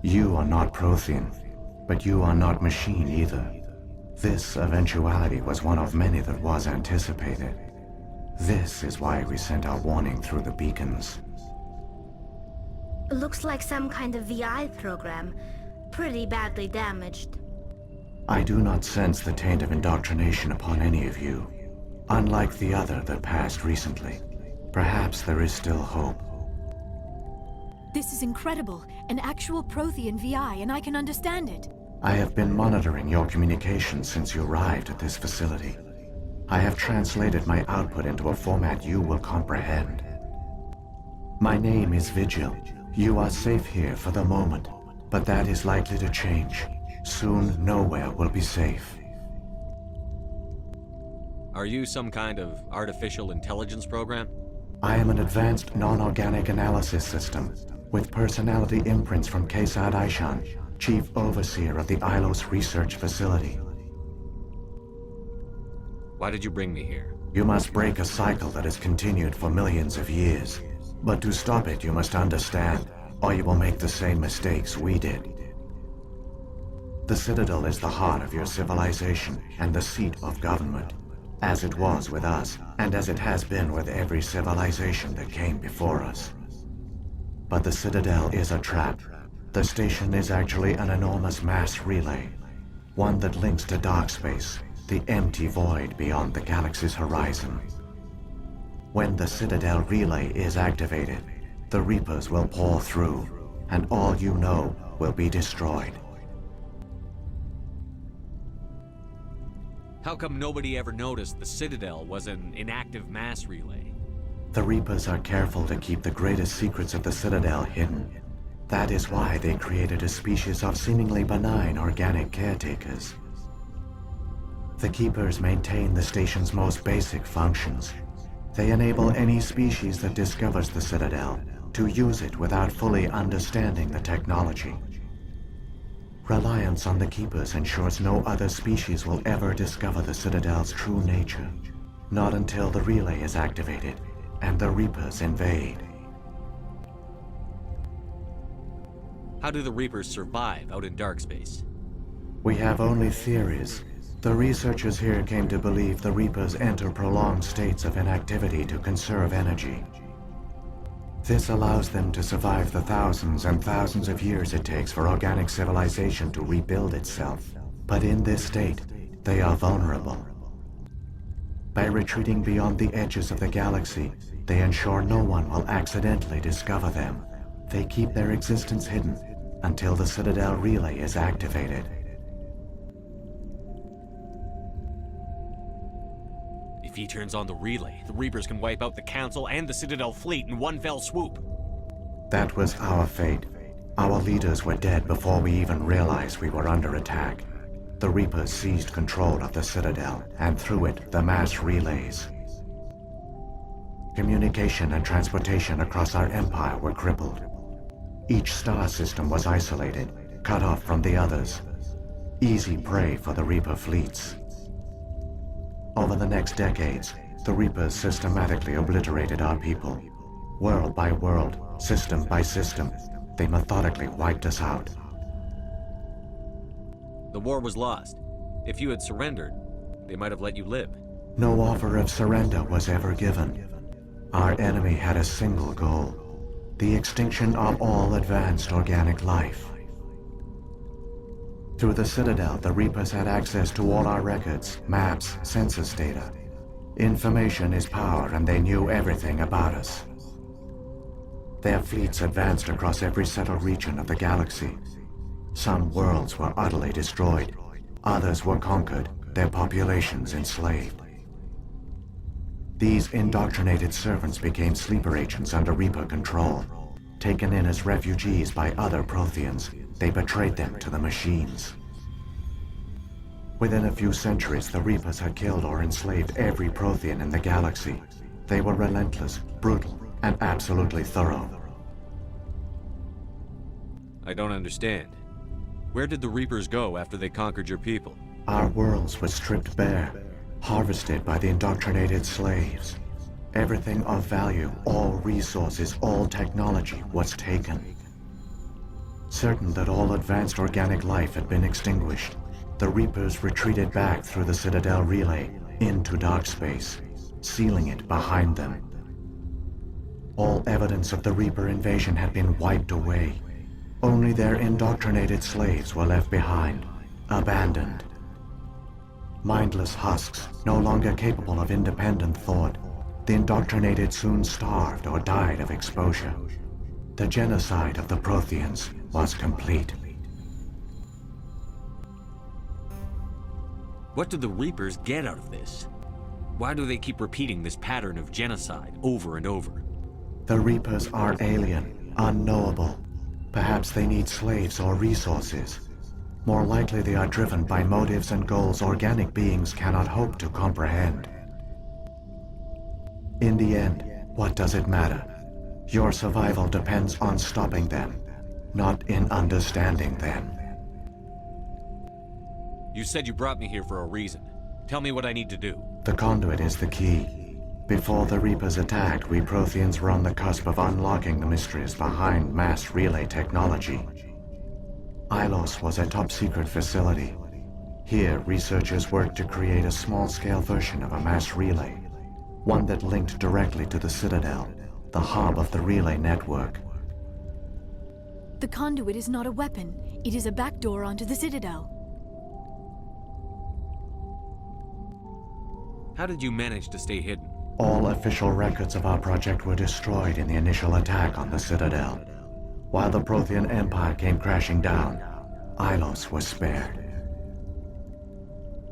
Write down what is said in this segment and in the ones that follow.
You are not Prothean, but you are not machine either. This eventuality was one of many that was anticipated. This is why we sent our warning through the beacons. Looks like some kind of VI program. Pretty badly damaged. I do not sense the taint of indoctrination upon any of you. Unlike the other that passed recently, perhaps there is still hope. This is incredible. An actual Prothean VI, and I can understand it. I have been monitoring your communications since you arrived at this facility. I have translated my output into a format you will comprehend. My name is Vigil. You are safe here for the moment, but that is likely to change. Soon, nowhere will be safe. Are you some kind of artificial intelligence program? I am an advanced non-organic analysis system, with personality imprints from Kesad Aishan, Chief Overseer of the Ilos Research Facility. Why did you bring me here? You must break a cycle that has continued for millions of years. But to stop it, you must understand, or you will make the same mistakes we did. The Citadel is the heart of your civilization and the seat of government, as it was with us, and as it has been with every civilization that came before us. But the Citadel is a trap. The station is actually an enormous mass relay, one that links to dark space, the empty void beyond the galaxy's horizon. When the Citadel relay is activated, the Reapers will pour through, and all you know will be destroyed. How come nobody ever noticed the Citadel was an inactive mass relay? The Reapers are careful to keep the greatest secrets of the Citadel hidden. That is why they created a species of seemingly benign organic caretakers. The Keepers maintain the station's most basic functions. They enable any species that discovers the Citadel to use it without fully understanding the technology. Reliance on the Keepers ensures no other species will ever discover the Citadel's true nature, not until the relay is activated and the Reapers invade. How do the Reapers survive out in dark space? We have only theories. The researchers here came to believe the Reapers enter prolonged states of inactivity to conserve energy. This allows them to survive the thousands and thousands of years it takes for organic civilization to rebuild itself. But in this state, they are vulnerable. By retreating beyond the edges of the galaxy, they ensure no one will accidentally discover them. They keep their existence hidden until the Citadel relay is activated. If he turns on the relay, the Reapers can wipe out the Council and the Citadel fleet in one fell swoop. That was our fate. Our leaders were dead before we even realized we were under attack. The Reapers seized control of the Citadel, and through it, the mass relays. Communication and transportation across our empire were crippled. Each star system was isolated, cut off from the others. Easy prey for the Reaper fleets. Over the next decades, the Reapers systematically obliterated our people. World by world, system by system, they methodically wiped us out. The war was lost. If you had surrendered, they might have let you live. No offer of surrender was ever given. Our enemy had a single goal: the extinction of all advanced organic life. Through the Citadel, the Reapers had access to all our records, maps, census data. Information is power, and they knew everything about us. Their fleets advanced across every settled region of the galaxy. Some worlds were utterly destroyed. Others were conquered, their populations enslaved. These indoctrinated servants became sleeper agents under Reaper control. Taken in as refugees by other Protheans, they betrayed them to the machines. Within a few centuries, the Reapers had killed or enslaved every Prothean in the galaxy. They were relentless, brutal, and absolutely thorough. I don't understand. Where did the Reapers go after they conquered your people? Our worlds were stripped bare, harvested by the indoctrinated slaves. Everything of value, all resources, all technology was taken. Certain that all advanced organic life had been extinguished, the Reapers retreated back through the Citadel relay into dark space, sealing it behind them. All evidence of the Reaper invasion had been wiped away. Only their indoctrinated slaves were left behind, abandoned. Mindless husks, no longer capable of independent thought, the indoctrinated soon starved or died of exposure. The genocide of the Protheans was complete. What do the Reapers get out of this? Why do they keep repeating this pattern of genocide over and over? The Reapers are alien, unknowable. Perhaps they need slaves or resources. More likely they are driven by motives and goals organic beings cannot hope to comprehend. In the end, what does it matter? Your survival depends on stopping them, not in understanding them. You said you brought me here for a reason. Tell me what I need to do. The conduit is the key. Before the Reapers attacked, we Protheans were on the cusp of unlocking the mysteries behind mass relay technology. Ilos was a top-secret facility. Here, researchers worked to create a small-scale version of a mass relay, one that linked directly to the Citadel, the hub of the relay network. The conduit is not a weapon. It is a backdoor onto the Citadel. How did you manage to stay hidden? All official records of our project were destroyed in the initial attack on the Citadel. While the Prothean Empire came crashing down, Ilos was spared.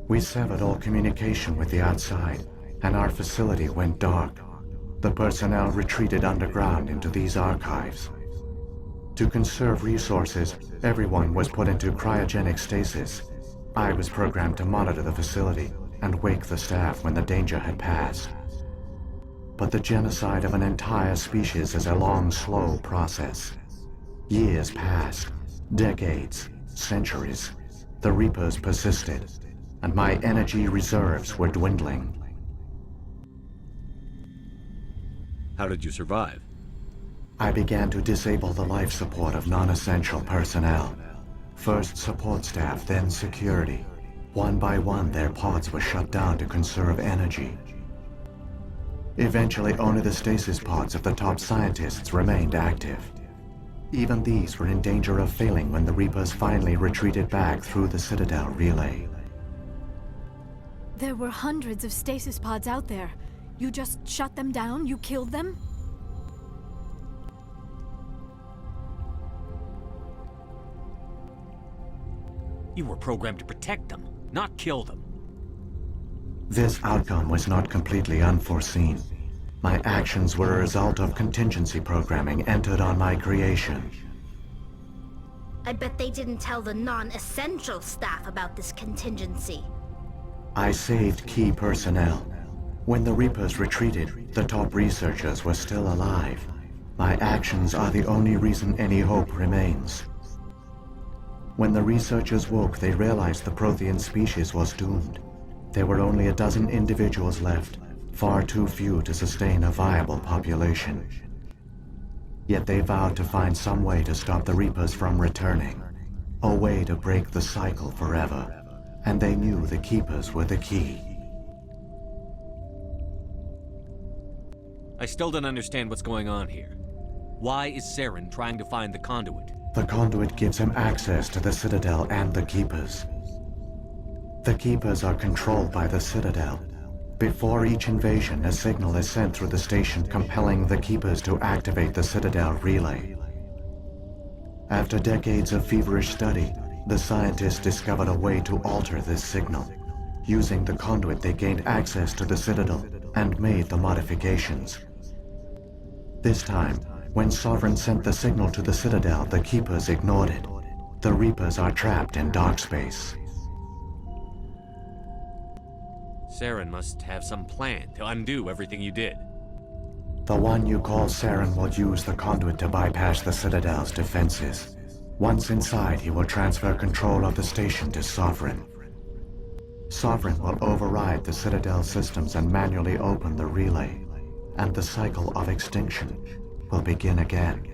We severed all communication with the outside, and our facility went dark. The personnel retreated underground into these archives. To conserve resources, everyone was put into cryogenic stasis. I was programmed to monitor the facility and wake the staff when the danger had passed. But the genocide of an entire species is a long, slow process. Years passed, decades, centuries. The Reapers persisted, and my energy reserves were dwindling. How did you survive? I began to disable the life support of non-essential personnel. First support staff, then security. One by one, their pods were shut down to conserve energy. Eventually, only the stasis pods of the top scientists remained active. Even these were in danger of failing when the Reapers finally retreated back through the Citadel relay. There were hundreds of stasis pods out there. You just shut them down? You killed them? You were programmed to protect them, not kill them. This outcome was not completely unforeseen. My actions were a result of contingency programming entered on my creation. I bet they didn't tell the non-essential staff about this contingency. I saved key personnel. When the Reapers retreated, the top researchers were still alive. My actions are the only reason any hope remains. When the researchers woke, they realized the Prothean species was doomed. There were only a dozen individuals left, far too few to sustain a viable population. Yet they vowed to find some way to stop the Reapers from returning, a way to break the cycle forever, and they knew the Keepers were the key. I still don't understand what's going on here. Why is Saren trying to find the conduit? The conduit gives him access to the Citadel and the Keepers. The Keepers are controlled by the Citadel. Before each invasion, a signal is sent through the station compelling the Keepers to activate the Citadel relay. After decades of feverish study, the scientists discovered a way to alter this signal. Using the conduit, they gained access to the Citadel and made the modifications. This time, when Sovereign sent the signal to the Citadel, the Keepers ignored it. The Reapers are trapped in dark space. Saren must have some plan to undo everything you did. The one you call Saren will use the conduit to bypass the Citadel's defenses. Once inside, he will transfer control of the station to Sovereign. Sovereign will override the Citadel systems and manually open the relay, and the cycle of extinction will begin again.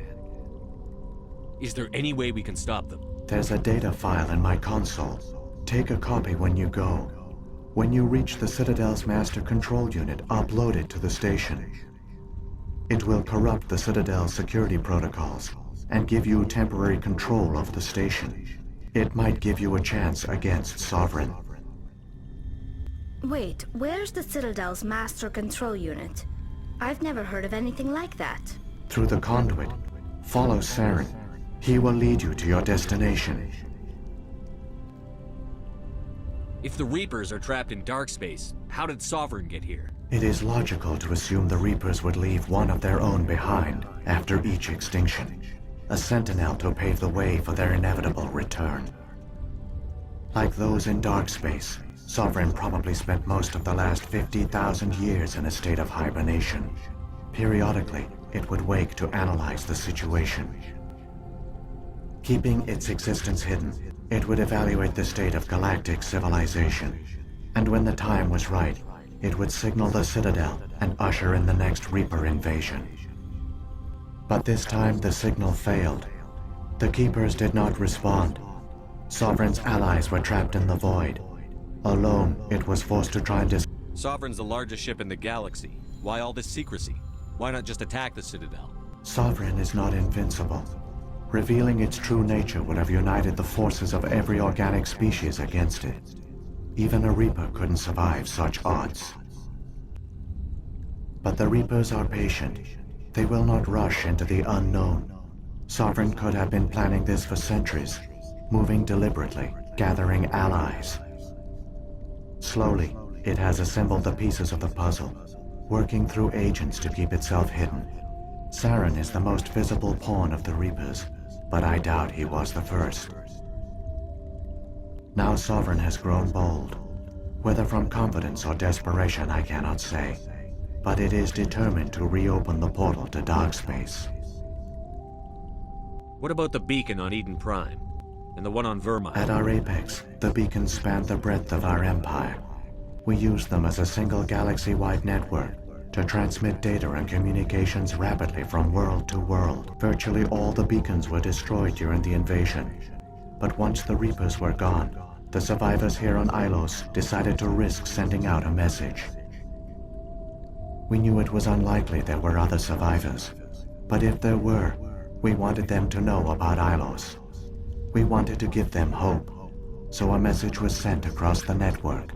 Is there any way we can stop them? There's a data file in my console. Take a copy when you go. When you reach the Citadel's master control unit, upload it to the station. It will corrupt the Citadel's security protocols and give you temporary control of the station. It might give you a chance against Sovereign. Wait, where's the Citadel's master control unit? I've never heard of anything like that. Through the conduit, follow Saren. He will lead you to your destination. If the Reapers are trapped in dark space, how did Sovereign get here? It is logical to assume the Reapers would leave one of their own behind after each extinction. A sentinel to pave the way for their inevitable return. Like those in dark space, Sovereign probably spent most of the last 50,000 years in a state of hibernation. Periodically, it would wake to analyze the situation. Keeping its existence hidden, it would evaluate the state of galactic civilization. And when the time was right, it would signal the Citadel and usher in the next Reaper invasion. But this time the signal failed. The Keepers did not respond. Sovereign's allies were trapped in the void. Alone, it was forced to try and Sovereign's the largest ship in the galaxy. Why all this secrecy? Why not just attack the Citadel? Sovereign is not invincible. Revealing its true nature would have united the forces of every organic species against it. Even a Reaper couldn't survive such odds. But the Reapers are patient. They will not rush into the unknown. Sovereign could have been planning this for centuries, moving deliberately, gathering allies. Slowly, it has assembled the pieces of the puzzle, working through agents to keep itself hidden. Saren is the most visible pawn of the Reapers, but I doubt he was the first. Now Sovereign has grown bold. Whether from confidence or desperation, I cannot say. But it is determined to reopen the portal to dark space. What about the beacon on Eden Prime? And the one on Vermine? At our apex, the beacons span the breadth of our empire. We use them as a single galaxy-wide network to transmit data and communications rapidly from world to world. Virtually all the beacons were destroyed during the invasion. But once the Reapers were gone, the survivors here on Ilos decided to risk sending out a message. We knew it was unlikely there were other survivors, but if there were, we wanted them to know about Ilos. We wanted to give them hope, so a message was sent across the network.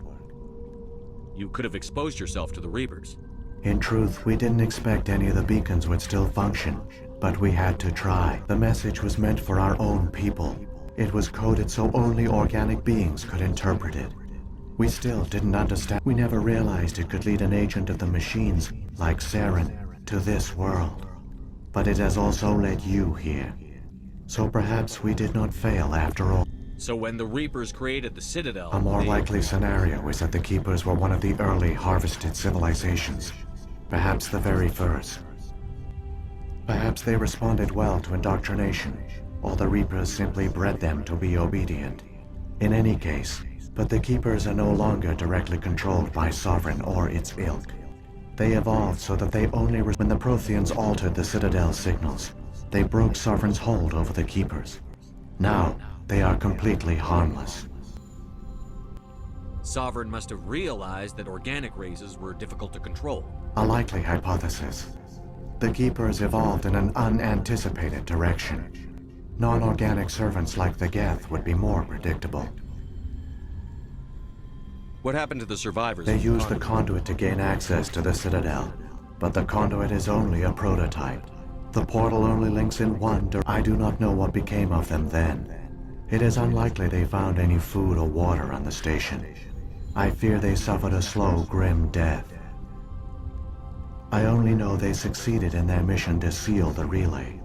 You could have exposed yourself to the Reapers. In truth, we didn't expect any of the beacons would still function, but we had to try. The message was meant for our own people. It was coded so only organic beings could interpret it. We still didn't understand. We never realized it could lead an agent of the machines, like Saren, to this world. But it has also led you here. So perhaps we did not fail after all. So when the Reapers created the Citadel... A more they... likely scenario is that the Keepers were one of the early harvested civilizations. Perhaps the very first. Perhaps they responded well to indoctrination, or the Reapers simply bred them to be obedient. In any case, but the Keepers are no longer directly controlled by Sovereign or its ilk. They evolved so that they only when the Protheans altered the Citadel's signals, they broke Sovereign's hold over the Keepers. Now, they are completely harmless. Sovereign must have realized that organic races were difficult to control. A likely hypothesis. The Keepers evolved in an unanticipated direction. Non-organic servants like the Geth would be more predictable. What happened to the survivors? They used the conduit to gain access to the Citadel, but the conduit is only a prototype. The portal only links in one direction. I do not know what became of them then. It is unlikely they found any food or water on the station. I fear they suffered a slow, grim death. I only know they succeeded in their mission to seal the relay.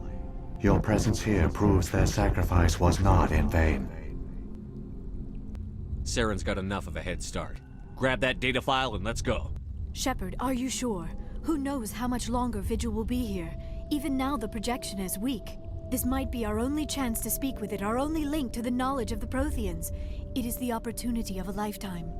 Your presence here proves their sacrifice was not in vain. Saren's got enough of a head start. Grab that data file and let's go. Shepard, are you sure? Who knows how much longer Vigil will be here? Even now the projection is weak. This might be our only chance to speak with it, our only link to the knowledge of the Protheans. It is the opportunity of a lifetime.